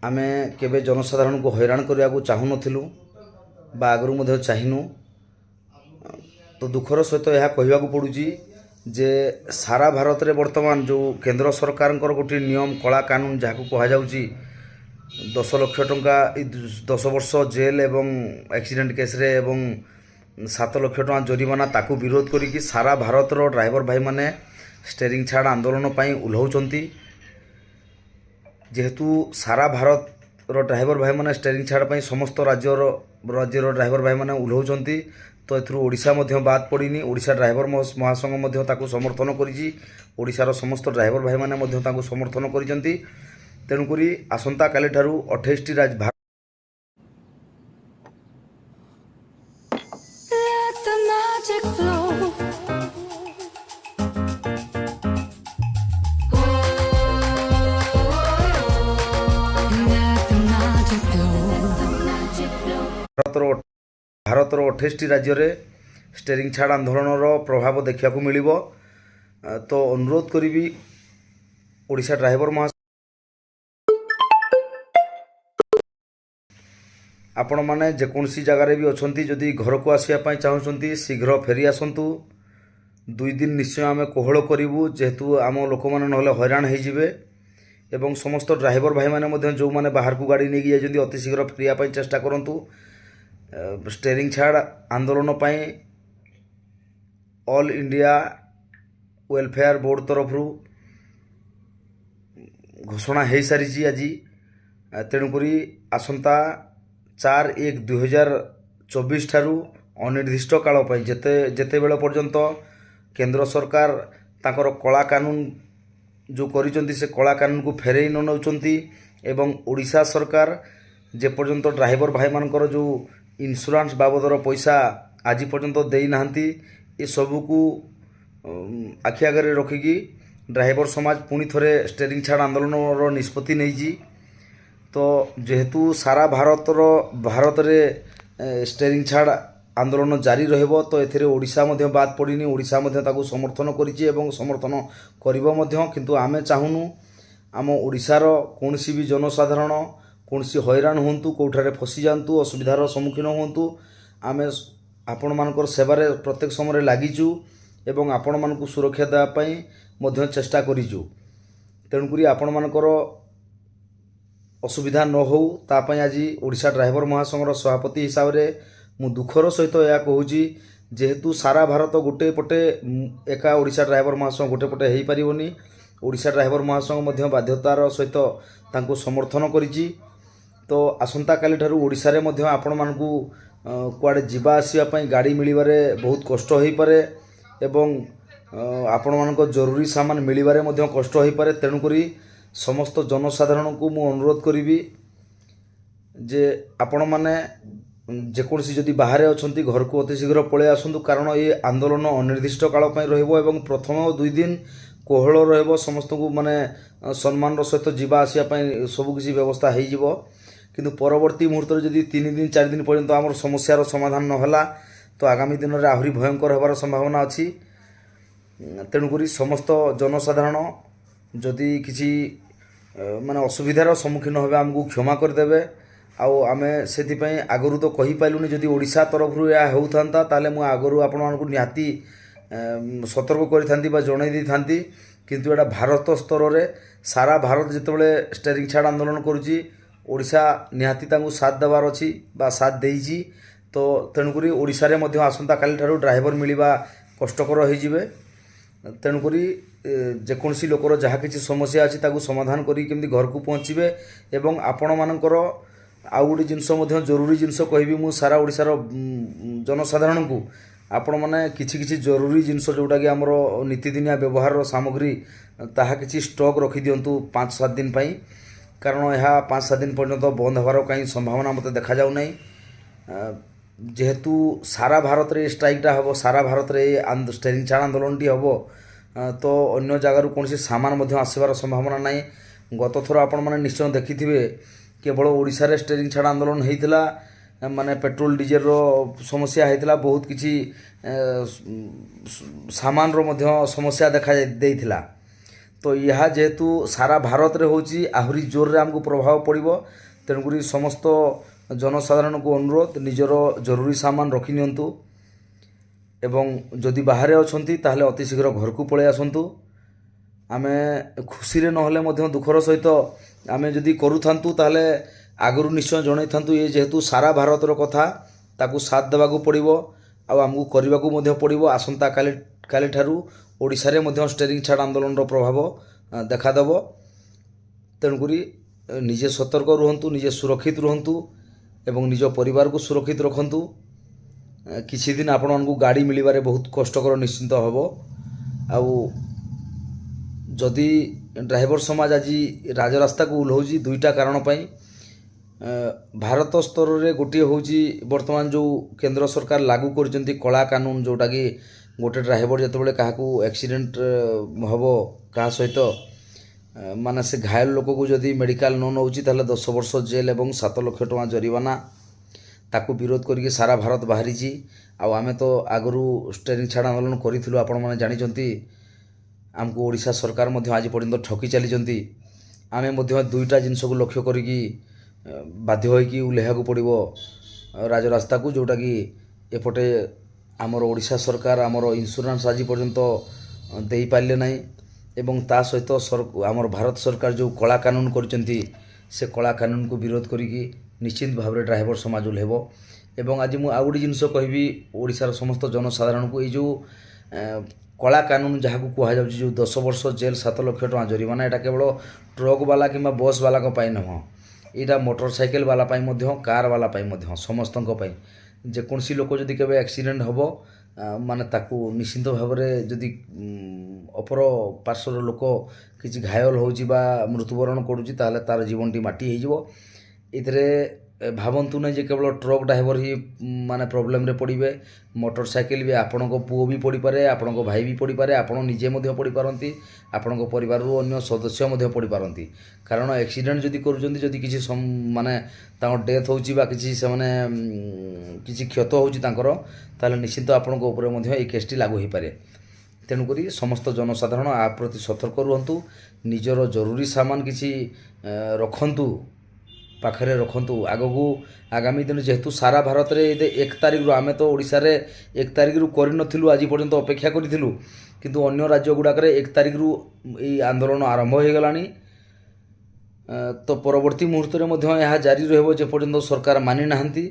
आमे केबे जनसाधारण को हैरान करने को चाहू नथिलु बा आगरू मध्य चाहिनु। तो दुखर सहित यह कहवाक पड़ुची जे सारा भारत रे वर्तमान जो केंद्र सरकार गोटे नियम कला कानून जहाँ कहुची 10 लाख टंका 10 वर्ष जेल एवं एक्सीडेंट केस रे एवं 7 लाख टंका जरिमाना ताकू विरोध करिकी सारा भारत रो ड्राइवर भाई माने स्टेरिंग छाड़ आंदोलन पाई उल्लाउचंती। जेहेतु सारा भारत रो ड्राइवर भाई माने स्टेरिंग छाड़ पाई समस्त राज्यर ड्राइवर भाई माने उल्लाउचंती। तो एथुरु ओडिशा मध्य बाद पड़िनी। ओडिशा ड्राइवर महासंघ मध्य ताकू समर्थन करिछि। ओडिशार समस्त ड्राइवर भाई माने मध्य ताकू समर्थन करिसेंती। तेणुकरी आसंता काली ठारू 28 टी राज्य Let the magic flow. Let the magic flow. ଭାରତର 28ଟି ରାଜ୍ୟରେ ଷ୍ଟେରିଂ ଛାଡ଼ ଆନ୍ଦୋଳନର ପ୍ରଭାବ ଦେଖିବାକୁ ମିଳିବ। ତ ଅନୁରୋଧ କରିବି ଓଡ଼ିଶା ଡ୍ରାଇଭର ଆପଣମାନେ ଯେକୌଣସି ଜାଗାରେ ବି ଅଛନ୍ତି, ଯଦି ଘରକୁ ଆସିବା ପାଇଁ ଚାହୁଁଛନ୍ତି ଶୀଘ୍ର ଫେରି ଆସନ୍ତୁ। 2 ଦିନ ନିଶ୍ଚୟ ଆମେ କୋହଳ କରିବୁ, ଯେହେତୁ ଆମ ଲୋକମାନେ ନହେଲେ ହଇରାଣ ହେଇଯିବେ। ଏବଂ ସମସ୍ତ ଡ୍ରାଇଭର ଭାଇମାନେ ମଧ୍ୟ ଯେଉଁମାନେ ବାହାରକୁ ଗାଡ଼ି ନେଇକି ଯାଇଛନ୍ତି ଅତି ଶୀଘ୍ର ଫେରିବା ପାଇଁ ଚେଷ୍ଟା କରନ୍ତୁ। स्टेरिंग छाड़ आंदोलन पाई ऑल इंडिया वेलफेयर बोर्ड तरफ घोषणा हो सारी आज। तेणुकरी आसंता 4/1/2024 ठारू अनिर्दिष्ट काल जेते बेल पर्यंत केंद्र सरकार ताकर कला कानून जो करिसेंती से कला कानून को फेरई न नौचंती एवं ओडिशा सरकार जे पर्यंत ड्राइवर भाई मानकर जो इन्शुरांस बाबदर पैसा आज पर्यंत देई नाहंती, ये सबू को आखि आगे रखिकी ड्राइवर समाज पुणी थरे स्टेरिंग छाड़ आंदोलन निष्पत्ति नहीं। तो जेहेतु सारा भारत रे स्टेरिंग छाड़ आंदोलन जारी रहिबो, तो एथिरे ओडिशा मध्य बाद पड़िनी। ओडिशा मध्य ताकू समर्थन करिछि एवं समर्थन करिबो मध्य। किंतु आमे चाहुनु आम ओडिशार कोनसी भी जनसाधारण कौनसी हैरान हूँ कौठारे फसी जातु असुविधार सम्मुखीन हूँ। आम आपण मानकर सेवार प्रत्येक समय लगिचु एवं आपण मानक सुरक्षा देवाई चेष्टा करिचु। तेणुकरी आपण मानकर असुविधा न हो तापाई आज ओडिशा ड्राइवर महासंघर सभापति हिसाब से मु दुखर सहित यह कहूँ, जेहेतु सारा भारत गोटे पटे एका ओडिशा ड्राइवर महासंघ गोटे पटे हो पारिबनी। ओडिशा ड्राइवर महासंघ मध्य बाध्यतार सहित तांको समर्थन करिछि। तो आसंता काली ठारू ओडिशा रे मध्य आपण मानकू कुआडे जीवा आसिया पई गाड़ी मिलिबारे बहुत कष्ट होई पारे एवं आपण मानक जरूरी सामान मिलिबारे मध्य कष्ट होई पारे। तेणु करी समस्त जनसाधारण को मु अनुरोध करिवि जे आपण माने जेकोसी जदि बाहर अछंती घर को अति शीघ्र पळे आसंतु, कारण ये आंदोलन अनिर्दिष्ट काल पई रहइबो एवं प्रथम 2 दिन कोहल रहइबो। समस्त को माने सम्मान सहित जीवा आसिया पई सब किसी व्यवस्था होई जिवो। किंतु परवर्ती मुहूर्त जदि 3 दिन 4 दिन पर्यंत आमर समस्यार समाधान नहला तो आगामी दिन में आहरी भयंकर होबार संभावना अच्छी। तेणुकरी समस्त जनसाधारण जदि किसी माने असुविधार सम्मुखीन होबे आमको क्षमा करदेवे। आमे सेथिपई आगरू तो कहि पाइलुनी, जदि ओडिशा तरफ या होउथांता ताले मु आगरू आपण मानकु निहाती सतर्क करिथांती बा जणाई दी थांती। किंतु एटा भारत स्तर रे सारा भारत जेतेबेले स्टेरिंग छाड़ आंदोलन करूची ओडिशा निहाती तांगु साथ देवार अछि बा साथ देइछि। तो तेणुकरी ओडिशा रे मध्य आसंता काली ठारू ड्राइवर मिलिबा कष्टकर होई जिवे। तेणुकरी जेकोसी लोकर जहाँ किसी समस्या अच्छी ताकू समाधान करी केमती घर को पहुँचे। एवं आपण मानकर आउ गोटे जिनस जरूरी जिनस कहबी मु सारा ओडिशार जनसाधारण को आपण माने किछि जरूरी जिनस जोटा कि आमर नीतिदिनिया व्यवहार सामग्री ताहा किछि स्टॉक रखी दिंतु 5-7 दिन पाई, कारण यह 5-7 दिन पर्यंत बंद होवार कहीं संभावना मत देखा जाऊ नहीं। जेहेतु सारा भारत रे स्ट्राइकटा हम सारा भारत रे स्टेरिंग छाड़ आंदोलन टी हम तो अन्य जगार कौन सामान आसबार संभावना नहीं। गत थर आपण मैंने निश्चय देखिथिबे केवल ओडिशा रे स्टेरिंग छाड़ आंदोलन होइथिला, माने पेट्रोल डीजेल रो समस्या होइथिला, बहुत किछि सामान रो मध्य समस्या देखा देइथिला। तो यह जेहेतु सारा भारत रे होची आहुरी जोर रे हमको प्रभाव पड़िबो तेणुकरी समस्त जनसाधारण को अनुरोध निजर जरूरी सामान रखि नियंतु एवं जदि बाहर अछंती ताहले अति शीघ्र घर को पळे आसंतु आमे खुशी रे नहले मध्य दुखर सहित आमे जदि करूथांतु ताहले आगरु निश्चय जणैथांतु ये जेहेतु सारा भारत रो कथा ताकू साथ देबा को पड़िबो आ हमको करबा को मध्य पड़िबो आसंता काली ठारू ओडिशा रे मध्य स्टेरिंग छाड़ आंदोलन रो प्रभाव देखा देबो तेणुकरी निजे सतर्क रुहंतु निजे सुरक्षित रुहंतु एवं निज परिवार को सुरक्षित रखंतु किछि दिन आपण मानकु गाड़ी मिलिबारे बहुत कष्टकर निश्चिंत हबो आउ जदि ड्राइवर समाज आज राजरास्ता को ओह्लौची दुईटा कारण पाई भारत स्तर रे गोटे होची वर्तमान जो केंद्र सरकार लागू करजंती कला कानून जोटा कि गोटे ड्राइवर जतबेले काहाकू एक्सीडेंट हबो का सहित माने से घायल लोक को जदि मेडिकल न नौची ताहले 10 वर्ष जेल एवं 7 लाख टका जरिमाना ताकू विरोध करके सारा भारत बाहरी आमे तो आगरू स्टेरिंग छाड़ आंदोलन करूँ आपण मैंने जानी आमको ओडिशा सरकार मध्य आज पर्यंत ठकी चली आमे मध्य दुईटा जिनस को लक्ष्य करी बाध्य होइकी उल्लेहा को पड़ो राजरास्ता को जोटा कि एपटे आमर ओडिशा सरकार आमर इंश्योरेंस आज पर्यंत दे पारे ना एवं ता सहित आमर भारत सरकार जो कला कानून करचंती से कला कानून को विरोध करिकी निश्चित भाव में ड्राइवर समाज ओह्लैबो एवं आज मु आउ गोटे जिनस कहबी ओडिशार समस्त जनसाधारण को ये जो कला कानून जहाँ को कह जो 10 वर्ष जेल 7 लाख टका जरिमाना यहाँ केवल ट्रक वाला कि बस वाला नुह यहाँ मोटरसाइकेल वाला कार वाला समस्त जेकोसी लोक जदि केबे एक्सीडेंट हबो माने ताकू निश्चित भाव में जदि अपर पार्श्वर लोक किसी घायल होउची बा मृत्युवरण करुची ताहले तार जीवनटी माटी हो इतरे भावंतु नहीं जे केवल ट्रक ड्राइवर ही माने प्रॉब्लम रे पड़िबे मोटरसाइकेल भी आपण को पुओ भी पड़ी पारे आपण को भाई भी पड़ी पारे आपण निजे मध्य पड़ी पारंती आपण को परिवार रो अन्य सदस्य मध्य पड़ी पारंती कारण एक्सीडेंट जदि करूचंती जदि किसी माने तांको डेथ होउची बा किसी से माने किसी क्षत होउची तांकर ताले निश्चित आपण को ऊपर मध्य ए केसटी लागू ही पारे तेणुकरी समस्त जनसाधारण आ प्रति सतर्क रुहंतु निजर जरूरी सामान किसी रखंतु पाखरे रखंतु आगकू आगामी दिन जेहेतु सारा भारत रे 1 तारिख रु आमे तो ओडिशा रे 1 तारिख रु करि नथिलु आज पर्यंत अपेक्षा करिथिलु किंतु अन्य राज्य गुडाक रे 1 तारिख रु ई आंदोलन आरंभ हो गलानी तो परवर्ती मुहूर्त रे मध्य यह जारी रहबो जे पर्यंत सरकार मानि नाहंती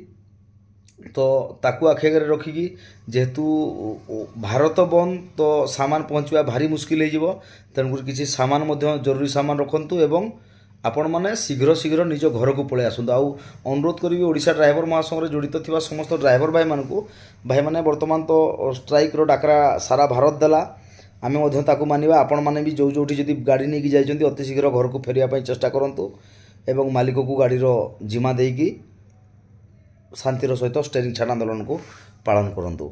तो ताकू आखेगरे रखिकी जेहेतु भारत बंद तो सामान पहुँचवा भारी मुश्किल हो जिवो तेणुकर किसी सामान मध्य जरूरी सामान रखंतु एवं आपण मैंने शीघ्र शीघ्र निज घर को पलि आसतु आउ अनुरोध करी ओडिशा ड्राइवर महासंघ जड़ित थिबा समस्त ड्राइवर भाई मानकू भाई माने वर्तमान तो स्ट्राइक रो डाकरा सारा भारत देला आमे मध्य ताकू मानिबा आपण माने भी जो जोठी जदि गाड़ी नहीं जाइछन्ती अति शीघ्र घर को फेरिया पई चेष्टा करंतु एवं मालिक को गाड़ी रो जिम्मा देकी शांतिर सहित स्टेरिंग छाड़ आंदोलन को पालन करंतु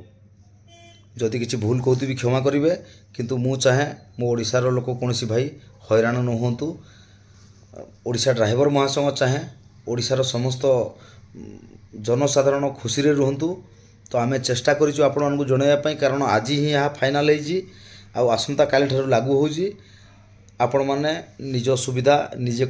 जदि किसी भूल कहती भी क्षमा करेंगे किंतु मु चाहे मो ओडिशार लोक कौन भाई हैरान न हुंतु ओडिशा ड्राइवर महासंघ चाहे ओडिशार समस्त जनसाधारण खुशी रे रुहंतु तो आमे चेष्टा करिछु आपण मानकु जणाइबा कारण आज ही यहाँ फाइनाल आउ आसंता काली ठारू लागू होउची आपण माने निज सुविधा निजे